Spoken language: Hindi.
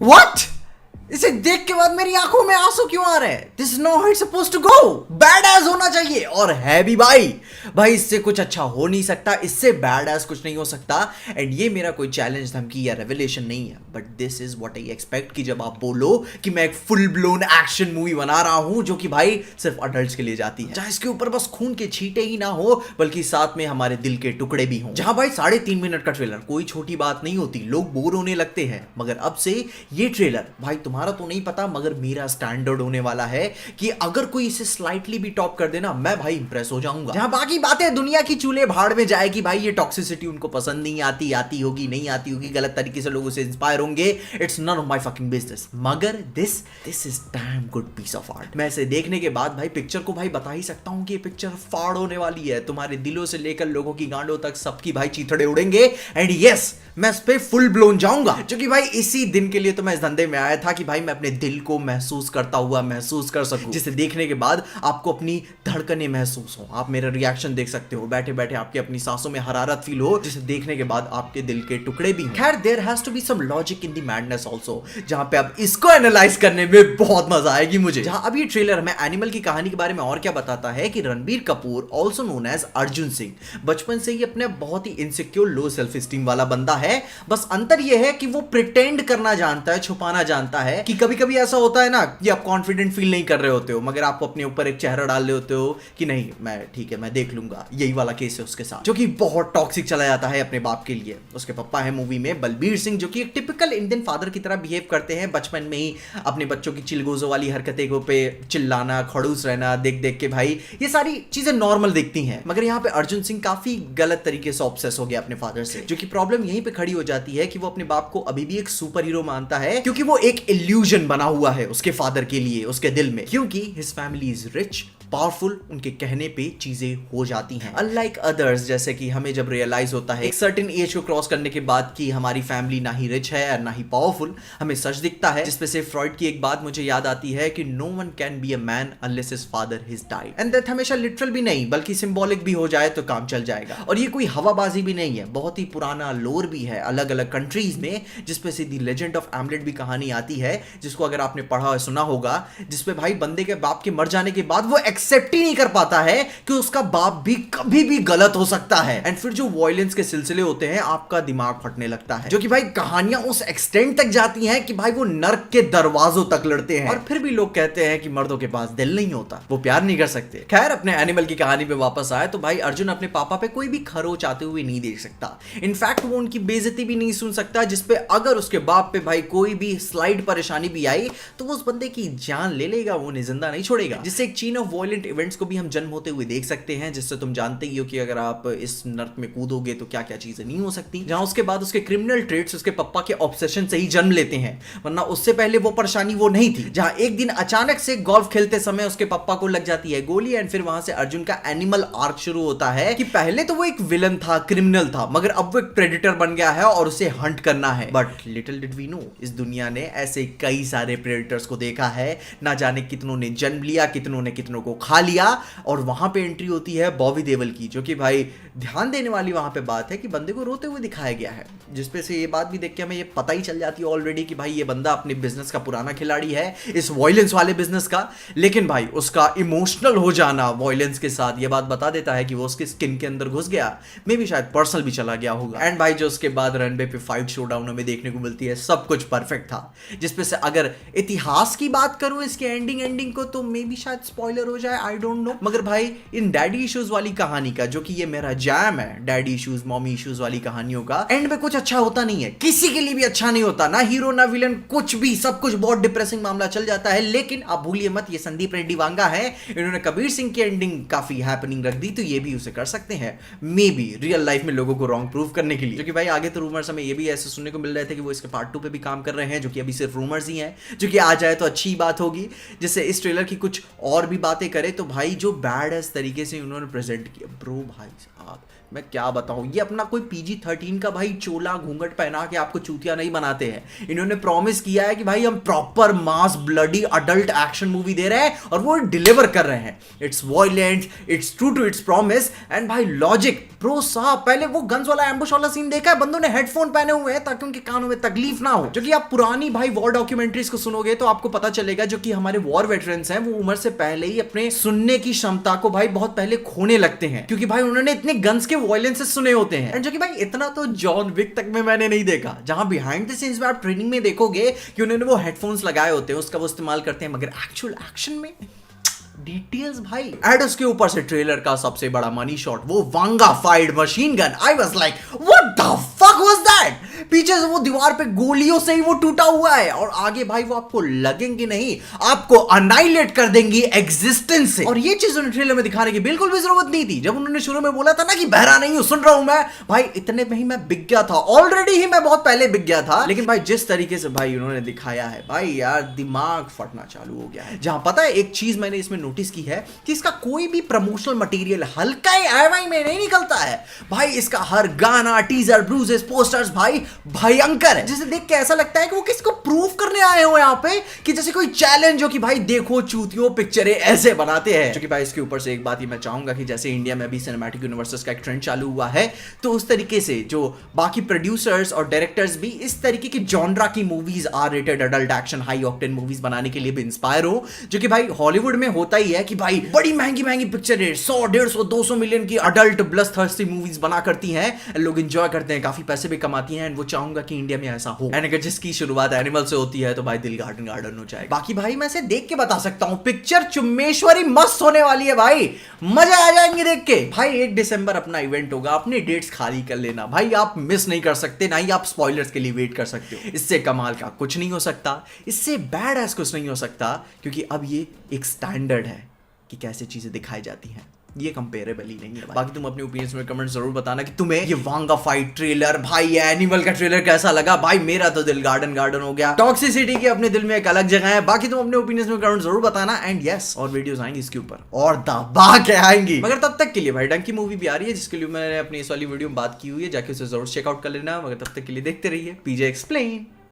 व्हाट? इसे देख के बाद मेरी आंखों में आंसू क्यों आ रहे हैं? This is not how it's supposed to go. Badass होना चाहिए और है भी भाई। भाई इससे कुछ अच्छा हो नहीं सकता, इससे बैड एज कुछ नहीं हो सकता। एंड ये मेरा कोई चैलेंज धमकी या रेवलेशन नहीं है, but this is what I expect कि जब आप बोलो कि मैं एक फुल ब्लोन एक्शन मूवी बना रहा हूं जो कि भाई सिर्फ अडल्ट्स के लिए जाती है, जहां इसके ऊपर बस खून के छींटे ही ना हो बल्कि साथ में हमारे दिल के टुकड़े भी हों, जहां भाई 3.5 मिनट का ट्रेलर कोई छोटी बात नहीं होती, लोग बोर होने लगते हैं। मगर अब से ये ट्रेलर भाई तुम्हारा तो नहीं पता मगर मेरा स्टैंडर्ड होने वाला है कि अगर कोई इसे स्लाइटली भी टॉप कर देना मैं भाई इंप्रेस हो जाऊंगा। जहां बाकी बातें दुनिया की चूल्हे भाड़ में जाएगी, भाई ये टॉक्सिसिटी उनको पसंद नहीं आती, आती होगी नहीं आती होगी, गलत तरीके से लोगों से इंस्पायर होंगे, it's none of my fucking business. मगर this is damn good piece of art. मैं इसे देखने के बाद भाई पिक्चर को भाई बता ही सकता हूं कि ये पिक्चर फाड़ होने वाली है, तुम्हारे दिलों से लेकर लोगों की गांडों तक सबकी भाई चीथड़े उड़ेंगे। एंड यस मैं इस पे फुल ब्लोन जाऊंगा, क्योंकि भाई इसी दिन के लिए तो मैं इस धंधे में आया था कि भाई मैं अपने दिल को महसूस करता हुआ महसूस कर सकूं, जिसे देखने के बाद आपको अपनी धड़कनें महसूस हो, आप मेरा रिएक्शन देख सकते हो, बैठे बैठे आपकी अपनी सांसों में हरारत फील हो, जिसे देखने के बाद आपके दिल के टुकड़े भी। खैर there has to be some logic in the madness also, जहां पे अब इसको एनालाइज करने में बहुत मजा आएगी मुझे। जहां अब ये ट्रेलर हमें एनिमल की कहानी के बारे में और क्या बताता है कि Ranbir Kapoor also known as Arjun Singh बचपन से ही अपने बहुत ही इनसिक्योर लो सेल्फ स्टीम वाला बंदा है। बस अंतर यह है कि वो प्रिटेंड करना जानता है, छुपाना जानता है कि कभी कभी ऐसा होता है ना कि आप कॉन्फिडेंट फील नहीं कर रहे होते हो मगर आप अपने ऊपर एक चेहरा डाल रहे होते हो कि नहीं मैं ठीक है मैं देख लूंगा। यही वाला केस है उसके साथ, जो कि बहुत टॉक्सिक चला जाता है अपने बाप के लिए। उसके पापा है मूवी में बलबीर सिंह, जो कि एक टिपिकल इंडियन फादर की तरह बिहेव करते हैं, बचपन में ही अपने बच्चों की चिलगोजों वाली हरकतें को पे चिल्लाना, खड़ूस रहना, देख देख के भाई ये सारी चीजें नॉर्मल दिखती हैं। मगर यहाँ पे अर्जुन सिंह काफी गलत तरीके से ऑब्सेस हो गया अपने फादर से, जो कि प्रॉब्लम यहीं पे खड़ी हो जाती है कि वो अपने बाप को अभी भी एक सुपर हीरो मानता है, क्योंकि वो एक इल्यूजन बना हुआ है उसके फादर के लिए उसके दिल में, क्योंकि his family is rich powerful, उनके कहने पे चीजें हो जाती हैं। अनलाइक अदर्स, जैसे कि हमें जब रियलाइज होता है एक सर्टेन एज को क्रॉस करने के बाद कि हमारी फैमिली ना ही रिच है और ना ही पावरफुल, हमें सच दिखता है, जिसपे से फ्रॉइड की एक बात मुझे याद आती है कि no one can be a man unless his father his died. And that हमेशा लिटरल भी नहीं बल्कि सिंबॉलिक भी हो जाए तो काम चल जाएगा। और ये कोई हवाबाजी भी नहीं है, बहुत ही पुराना लोर भी है अलग अलग कंट्रीज में, जिसपे से दी लेजेंड ऑफ एमलेट भी कहानी आती है, जिसको अगर आपने पढ़ा और सुना होगा, जिसपे भाई बंदे के बाप के मर जाने के बाद वो एक्सेप्ट ही नहीं कर पाता है कि उसका बाप भी कभी भी गलत हो सकता है। एंड फिर जो वायलेंस के सिलसिले होते हैं आपका दिमाग फटने लगता है, जो कि भाई कहानियां उस एक्सटेंट तक जाती हैं कि भाई वो नर्क के दरवाजों तक लड़ते हैं। और फिर भी लोग कहते हैं कि मर्दों के पास दिल नहीं होता, वो प्यार नहीं कर सकते। खैर अपने एनिमल की कहानी पे वापस आए तो भाई अर्जुन अपने पापा पे कोई भी खरोच आते हुए नहीं देख सकता, इनफैक्ट वो उनकी बेइज्जती भी नहीं सुन सकता, जिसपे अगर उसके बाप पे भाई कोई भी स्लाइड परेशानी भी आई तो वो उस बंदे की जान ले लेगा, वो उन्हें जिंदा नहीं छोड़ेगा। जिससे एक चेन ऑफ वायलेंट इवेंट्स को भी हम जन्म होते हुए देख सकते हैं, जिससे तुम जानते ही हो कि अगर आप इस नर्क में कूदोगे तो क्या क्या चीजें नहीं हो सकती। जहां उसके बाद उसके क्रिमिनल ट्रेट्स उसके पप्पा के ऑब्सेशन से ही जन्म लेते हैं, वरना उससे पहले वो परेशानी वो नहीं थी। जहां एक दिन अचानक से गोल्फ खेलते समय उसके पप्पा को लग जाती है गोली, एंड फिर वहां से अर्जुन का एनिमल आर्क शुरू होता है कि पहले तो वो एक विलन था, क्रिमिनल था, मगर अब वो एक प्रेडेटर बन गया है और उसे हंट करना है। But little did we know इस दुनिया ने ऐसे कई सारे प्रेडेटर्स को देखा है, ना जाने कितनों ने जन्म लिया, कितनों ने कितनों को खा लिया। और वहां पे एंट्री होती है बॉबी देओल की, जो कि भाई ध्यान देने वाली वहां पे बात है कि बंदे को रोते हुए दिखाया गया है, जिसपे से ये बात भी देख के हमें ये पता ही चल जाती है ऑलरेडी कि भाई ये बंदा अपने बिजनेस का पुराना खिलाड़ी है, इस वायलेंस वाले बिजनेस का। लेकिन भाई उसका इमोशनल हो जाना वायलेंस के साथ ये बात बता देता है कि वो उसके स्किन के अंदर घुस गया, मे भी शायद पर्सनल भी चला गया होगा। एंड भाई जो उसके बाद रनवे पे फाइट शोडाउन हमें देखने को मिलती है, सब कुछ परफेक्ट था। जिसपे से अगर इतिहास की बात करूं इसके एंडिंग को तो मे भी शायद स्पॉइलर हो जाए, आई डोंट नो। मगर भाई इन डैडी इश्यूज वाली कहानी का, जो कि ये मेरा जैम है, डैडी इश्यूज मॉमी इश्यूज वाली कहानियों का, एंड में कुछ अच्छा होता नहीं है, किसी के लिए भी अच्छा नहीं होता, ना हीरो ना विलन, कुछ भी, सब कुछ बहुत डिप्रेसिंग मामला चल जाता है। लेकिन आप भूलिए मत ये संदीप रेड्डी वांगा है, इन्होंने कबीर सिंह की एंडिंग काफी हैपनिंग रख दी, तो ये भी उसे कर सकते हैं मे बी रियल लाइफ में लोगों को रॉन्ग प्रूव करने के लिए। जो कि भाई आगे तो रूमर्स हमें ये भी ऐसे सुनने को मिल रहे थे कि वो इसके पार्ट 2 पे भी काम कर रहे हैं, जो कि अभी सिर्फ रूमर्स ही हैं, जो कि आ जाए तो अच्छी बात होगी, जिससे इस ट्रेलर की कुछ और भी बातें करे। तो भाई जो बैड एस तरीके से उन्होंने प्रेजेंट किया ब्रो, भाई साहब मैं क्या बताऊं, ये अपना कोई PG-13 का भाई चोला घूंघट पहना के आपको चूतिया नहीं बनाते हैं। इन्होंने प्रॉमिस किया है कि भाई हम proper mass bloody adult action movie दे रहे हैं और वो डिलीवर कर रहे हैं। It's violent, it's true to its promise and भाई लॉजिक ब्रो साहब, पहले वो गन्स वाला एम्बुश वाला सीन देखा है, बंदों ने हेडफोन पहने हुए हैं ताकि उनके कानों में तकलीफ ना हो। जो कि आप पुरानी भाई वॉर डॉक्यूमेंट्रीज को सुनोगे तो आपको पता चलेगा जो कि हमारे वॉर वेटरन्स हैं वो उम्र से पहले ही अपने सुनने की क्षमता को भाई बहुत पहले खोने लगते हैं, क्योंकि भाई उन्होंने इतने गन्स के वॉयलेंसेस सुने होते हैं। एंड जो कि भाई इतना तो जॉन विक तक में मैंने नहीं देखा, जहां बिहाइंड द सीन्स में आप ट्रेनिंग में देखोगे कि उन्होंने वो हेडफोन्स लगाए होते हैं, उसका वो इस्तेमाल करते हैं, मगर एक्चुअल एक्शन में डिटेल्स भाई। एंड उसके ऊपर से ट्रेलर का सबसे बड़ा मनी शॉट, वो Vanga FIDE machine gun. I was like what the fuck was that. पीछे से वो दीवार पे गोलियों से ही वो टूटा हुआ है और आगे भाई वो आपको लगेंगी नहीं, आपको अनाइलेट कर देंगी एग्जिस्टेंस से। और ये चीज उन्हें ट्रेलर में दिखाने की बिल्कुल भी जरूरत नहीं थी। जब उन्होंने शुरू में बोला था ना कि बहरा नहीं हूं, सुन रहा हूं मैं, भाई इतने में ही मैं बिक गया था, ऑलरेडी ही मैं बहुत पहले बिक गया था। लेकिन भाई जिस तरीके से भाई उन्होंने दिखाया है भाई यार दिमाग फटना चालू हो गया है। जहां पता है एक चीज मैंने इसमें नोटिस की है कि इसका कोई भी प्रमोशनल मटेरियल हल्का ही आईवाई में नहीं निकलता है भाई। इसका हर गाना, टीजर, ब्रूजेस, पोस्टर्स भाई भयंकर है, जिसे देख के ऐसा लगता है कि वो किसको प्रूव करने आए हो यहाँ पे, कि जैसे कोई चैलेंज हो कि भाई देखो चूतियों पिक्चरें ऐसे बनाते हैं। जो कि भाई इसके ऊपर से एक बात ही मैं चाहूंगा कि जैसे इंडिया में अभी सिनेमैटिक यूनिवर्सेस का एक ट्रेंड चालू हुआ है, तो उस तरीके से जो बाकी प्रोड्यूसर्स और डायरेक्टर्स भी इस तरीके की जॉनरा की movies, R-rated adult action high octane movies बनाने के लिए भी इंस्पायर हो। जो कि भाई हॉलीवुड में होता ही है कि भाई बड़ी महंगी महंगी पिक्चरें 100, 150, 200 मिलियन की अडल्ट ब्लड थर्स्टी मूवीज बना करती हैं, लोग एंजॉय करते हैं, काफी पैसे भी कमाती हैं। एंड वो चाहूंगा कि इंडिया में ऐसा हो। एंड अगर जिसकी शुरुआत एनिमल से होती है तो भाई दिल गार्डन गार्डन हो जाएगा। बाकी भाई मैं इसे देख के बता सकता हूं, पिक्चर चुम्मेश्वरी मस्त होने वाली है भाई, मजा आ जाएंगे देख के। भाई 1 दिसंबर अपना इवेंट होगा, अपने डेट्स खाली कर लेना भाई, आप मिस नहीं कर सकते, ना ही आप स्पॉयलर्स के लिए वेट कर सकते हो। इससे कमाल का कुछ नहीं हो सकता, इससे बैड एस कुछ नहीं हो सकता, क्योंकि अब ये एक स्टैंडर्ड है कि कैसे चीजें दिखाई जाती हैं, ये कंपेरेबल ही नहीं है। बाकी तुम अपने ओपिनियंस में कमेंट जरूर बताना कि तुम्हें ये वांगा फाइट ट्रेलर, भाई एनिमल का ट्रेलर कैसा लगा। भाई मेरा तो दिल गार्डन गार्डन हो गया। टॉक्सिसिटी की अपने दिल में एक अलग जगह है। बाकी तुम अपने ओपिनियंस में कमेंट जरूर बताना। एंड यस, और वीडियोस आएंगी इसके ऊपर और दबा के आएंगी। मगर तब तक के लिए भाई डंकी मूवी भी आ रही है, जिसके लिए मैंने अपनी इस वाली वीडियो में बात की हुई है, जाके उसे जरूर चेकआउट कर लेना। मगर तब तक के लिए देखते रहिए PJ एक्सप्लेन।